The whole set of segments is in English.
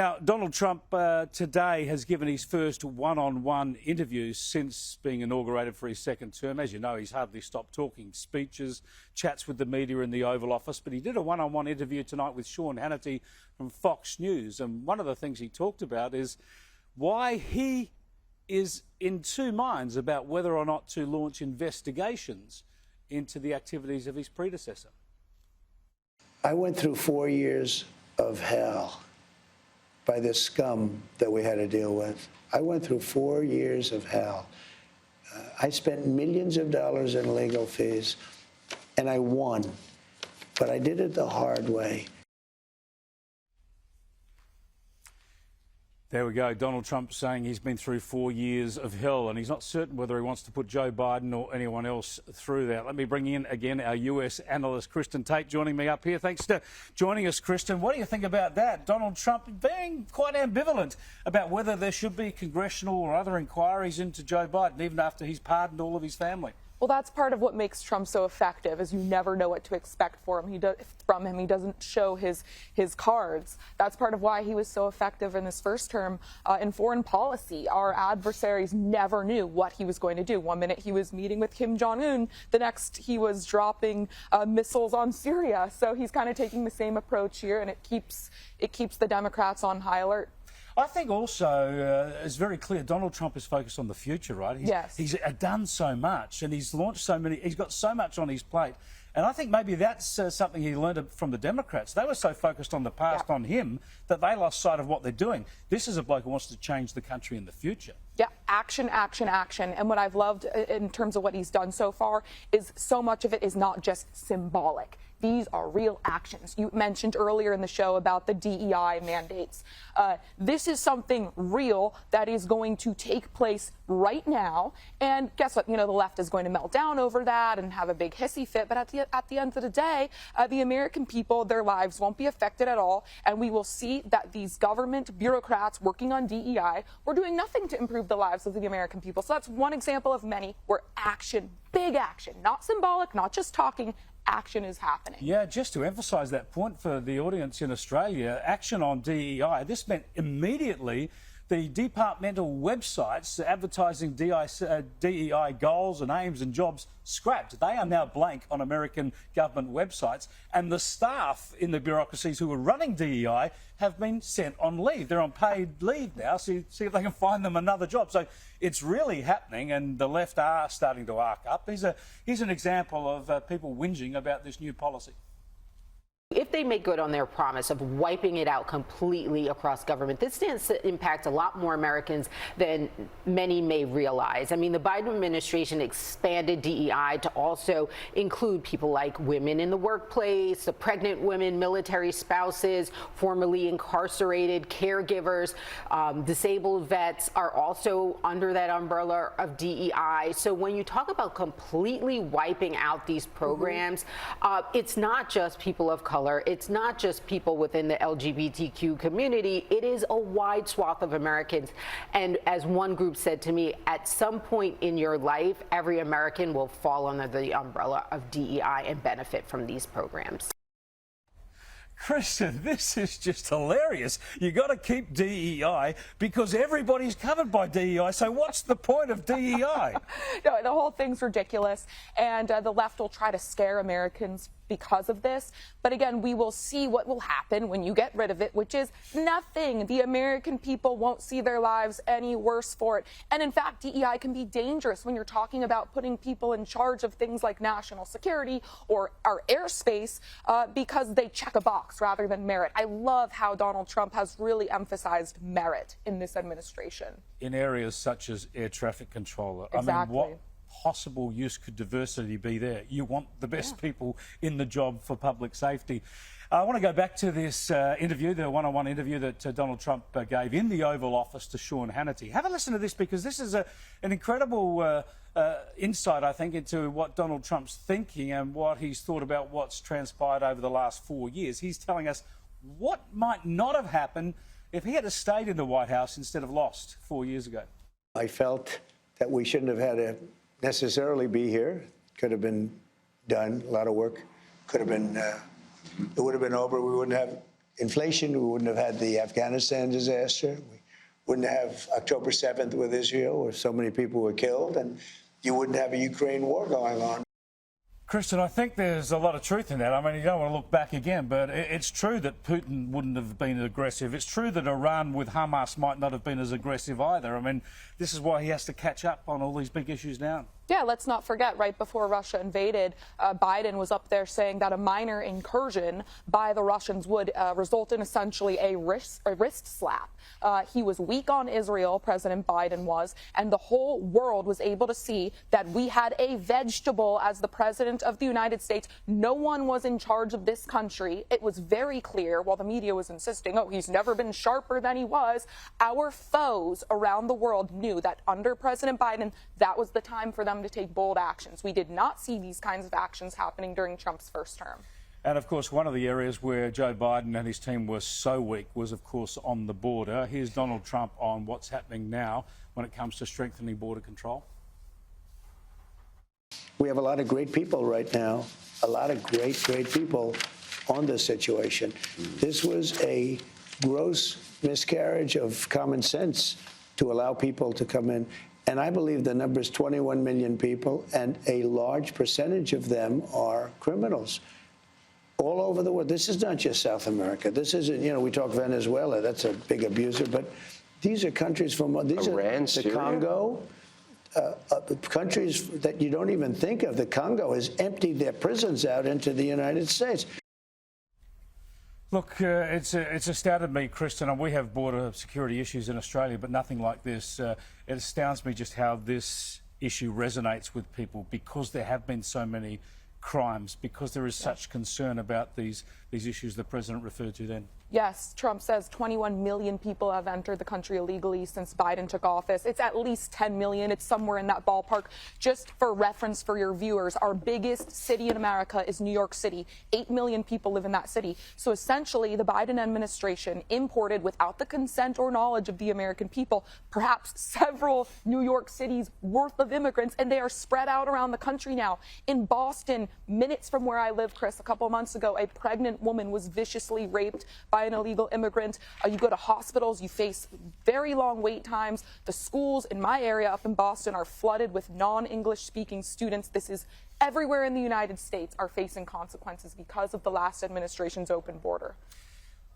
Now, Donald Trump today has given his first one-on-one interview since being inaugurated for his second term. As you know, he's hardly stopped talking, speeches, chats with the media in the Oval Office. But he did a one-on-one interview tonight with Sean Hannity from Fox News. And one of the things he talked about is why he is in two minds about whether or not to launch investigations into the activities of his predecessor. I went through 4 years of hell by this scum that we had to deal with. I went through 4 years of hell. I spent millions of dollars in legal fees, and I won. But I did it the hard way. There we go. Donald Trump saying he's been through 4 years of hell, and he's not certain whether he wants to put Joe Biden or anyone else through that. Let me bring in again our US analyst, Kristen Tate, joining me up here. Thanks for joining us, Kristen. What do you think about that? Donald Trump being quite ambivalent about whether there should be congressional or other inquiries into Joe Biden, even after he's pardoned all of his family. Well, that's part of what makes Trump so effective, is you never know what to expect from him. He doesn't show his cards. That's part of why he was so effective in his first term in foreign policy. Our adversaries never knew what he was going to do. 1 minute he was meeting with Kim Jong-un, the next he was dropping missiles on Syria. So he's kind of taking the same approach here, and it keeps the Democrats on high alert. I think also it's very clear Donald Trump is focused on the future, right? Yes. He's done so much, and he's launched so many. He's got so much on his plate. And I think maybe that's something he learned from the Democrats. They were so focused on the past, on him, that they lost sight of what they're doing. This is a bloke who wants to change the country in the future. Yeah, action, action, action. And what I've loved in terms of what he's done so far is so much of it is not just symbolic. These are real actions. You mentioned earlier in the show about the DEI mandates. This is something real that is going to take place right now. And guess what? You know, the left is going to melt down over that and have a big hissy fit. But at the end of the day, the American people, their lives won't be affected at all. And we will see that these government bureaucrats working on DEI were doing nothing to improve the lives of the American people. So that's one example of many where action, big action, not symbolic, not just talking, action is happening. Yeah, just to emphasise that point for the audience in Australia, action on DEI, this meant immediately the departmental websites advertising DEI goals and aims and jobs scrapped. They are now blank on American government websites, and the staff in the bureaucracies who were running DEI have been sent on leave. They're on paid leave now, so see if they can find them another job. So it's really happening, and the left are starting to arc up. Here's an example of people whinging about this new policy. If they make good on their promise of wiping it out completely across government, this stands to impact a lot more Americans than many may realize. I mean, the Biden administration expanded DEI to also include people like women in the workplace, the pregnant women, military spouses, formerly incarcerated, caregivers, disabled vets are also under that umbrella of DEI. So when you talk about completely wiping out these programs, it's not just people of color. It's not just people within the LGBTQ community. It is a wide swath of Americans. And as one group said to me, at some point in your life, every American will fall under the umbrella of DEI and benefit from these programs. Kristen, this is just hilarious. You got to keep DEI because everybody's covered by DEI. So what's the point of DEI? No, the whole thing's ridiculous, and the left will try to scare Americans because of this. But again, we will see what will happen when you get rid of it, which is nothing. The American people won't see their lives any worse for it. And in fact, DEI can be dangerous when you're talking about putting people in charge of things like national security or our airspace because they check a box rather than merit. I love how Donald Trump has really emphasized merit in this administration. In areas such as air traffic controller. Exactly. I mean, what possible use could diversity be there? You want the best people in the job for public safety. I want to go back to this interview, the one-on-one interview that Donald Trump gave in the Oval Office to Sean Hannity. Have a listen to this because this is an incredible insight, I think, into what Donald Trump's thinking and what he's thought about what's transpired over the last 4 years. He's telling us what might not have happened if he had stayed in the White House instead of lost 4 years ago. I felt that we shouldn't have had to necessarily be here. Could have been done, a lot of work. Could have been, it would have been over. We wouldn't have inflation. We wouldn't have had the Afghanistan disaster. We wouldn't have October 7th with Israel, where so many people were killed, and you wouldn't have a Ukraine war going on. Kristen, I think there's a lot of truth in that. I mean, you don't want to look back again, but it's true that Putin wouldn't have been aggressive. It's true that Iran with Hamas might not have been as aggressive either. I mean, this is why he has to catch up on all these big issues now. Yeah, let's not forget, right before Russia invaded, Biden was up there saying that a minor incursion by the Russians would result in essentially a wrist slap. He was weak on Israel, President Biden was, and the whole world was able to see that we had a vegetable as the president of the United States. No one was in charge of this country. It was very clear, while the media was insisting, oh, he's never been sharper than he was. Our foes around the world knew that under President Biden, that was the time for them to take bold actions. We did not see these kinds of actions happening during Trump's first term. And, of course, one of the areas where Joe Biden and his team were so weak was, of course, on the border. Here's Donald Trump on what's happening now when it comes to strengthening border control. We have a lot of great people right now, a lot of great people on this situation. This was a gross miscarriage of common sense to allow people to come in. And I believe the number is 21 million people, and a large percentage of them are criminals all over the world. This is not just South America. This isn't, you know, we talk Venezuela, that's a big abuser, but these are countries from Iran, the Syria? Congo, countries that you don't even think of. The Congo has emptied their prisons out into the United States. Look, it's astounded me, Kristen, and we have border security issues in Australia, but nothing like this. It astounds me just how this issue resonates with people, because there have been so many crimes, because there is such concern about these issues the President referred to then. Yes, Trump says 21 million people have entered the country illegally since Biden took office. It's at least 10 million. It's somewhere in that ballpark. Just for reference for your viewers, our biggest city in America is New York City. 8 million people live in that city. So essentially, the Biden administration imported, without the consent or knowledge of the American people, perhaps several New York cities worth of immigrants, and they are spread out around the country now. In Boston, minutes from where I live, Chris, a couple of months ago, a pregnant woman was viciously raped by an illegal immigrant. You go to hospitals, you face very long wait times. The schools in my area up in Boston are flooded with non-English speaking students. This is everywhere in the United States are facing consequences because of the last administration's open border.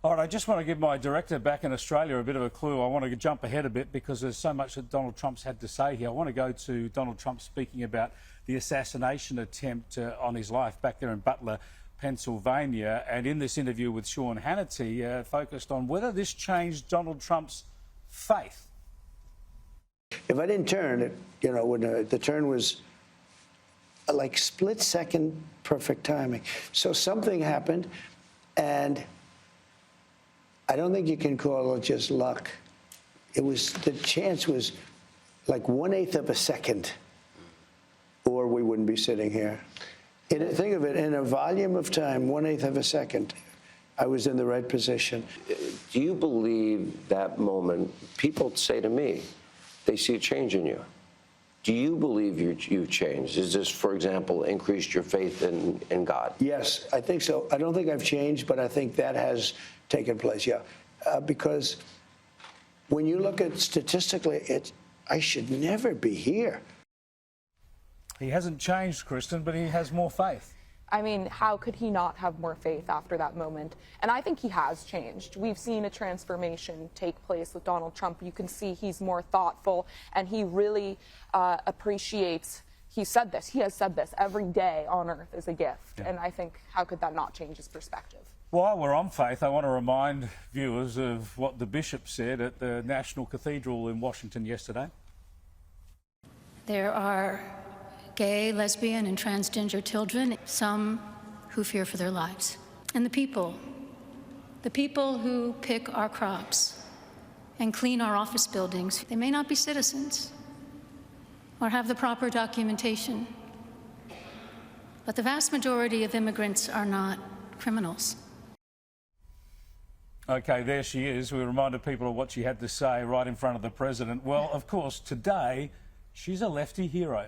All right, I just want to give my director back in Australia a bit of a clue. I want to jump ahead a bit because there's so much that Donald Trump's had to say here. I want to go to Donald Trump speaking about the assassination attempt on his life back there in Butler, Pennsylvania, and in this interview with Sean Hannity, focused on whether this changed Donald Trump's faith. If I didn't turn, you know, when the turn was like split-second perfect timing. So something happened, and I don't think you can call it just luck. It was, the chance was like 1/8 of a second, or we wouldn't be sitting here. Think of it, in a volume of time, 1/8 of a second, I was in the right position. Do you believe that moment, people say to me, they see a change in you. Do you believe you've changed? Is this, for example, increased your faith in God? Yes, I think so. I don't think I've changed, but I think that has taken place, yeah. Because when you look at statistically, I should never be here. He hasn't changed, Kristen, but he has more faith. I mean, how could he not have more faith after that moment? And I think he has changed. We've seen a transformation take place with Donald Trump. You can see he's more thoughtful, and he really appreciates, he has said this, every day on earth is a gift. Yeah. And I think, how could that not change his perspective? While we're on faith, I want to remind viewers of what the bishop said at the National Cathedral in Washington yesterday. There are gay, lesbian, and transgender children, some who fear for their lives. And the people who pick our crops and clean our office buildings, they may not be citizens or have the proper documentation, but the vast majority of immigrants are not criminals. Okay, there she is. We reminded people of what she had to say right in front of the president. Well, of course, today, she's a lefty hero.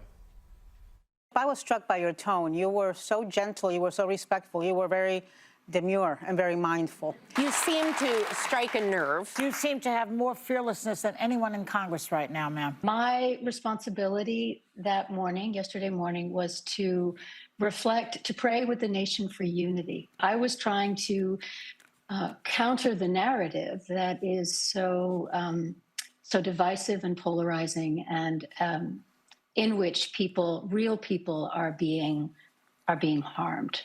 I was struck by your tone. You were so gentle. You were so respectful. You were very demure and very mindful. You seem to strike a nerve. You seem to have more fearlessness than anyone in Congress right now, ma'am. My responsibility that morning, yesterday morning, was to reflect, to pray with the nation for unity. I was trying to counter the narrative that is so divisive and polarizing, and in which real people are being harmed.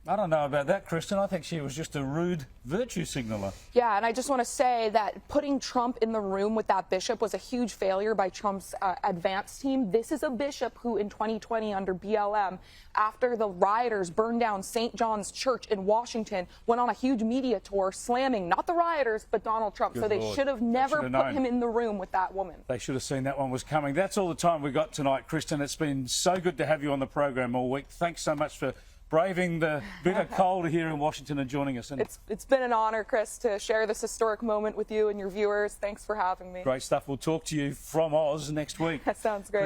I don't know about that, Kristen. I think she was just a rude virtue signaler. Yeah, and I just want to say that putting Trump in the room with that bishop was a huge failure by Trump's advance team. This is a bishop who in 2020 under BLM, after the rioters burned down St. John's Church in Washington, went on a huge media tour slamming not the rioters but Donald Trump. Good So they Lord. should have never They should put have him known. in the room with that woman. They should have seen that one was coming. That's all the time we got tonight, Kristen. It's been so good to have you on the program all week. Thanks so much for braving the bitter cold here in Washington and joining us. And It's been an honor, Chris, to share this historic moment with you and your viewers. Thanks for having me. great stuff. We'll talk to you from Oz next week. That sounds great.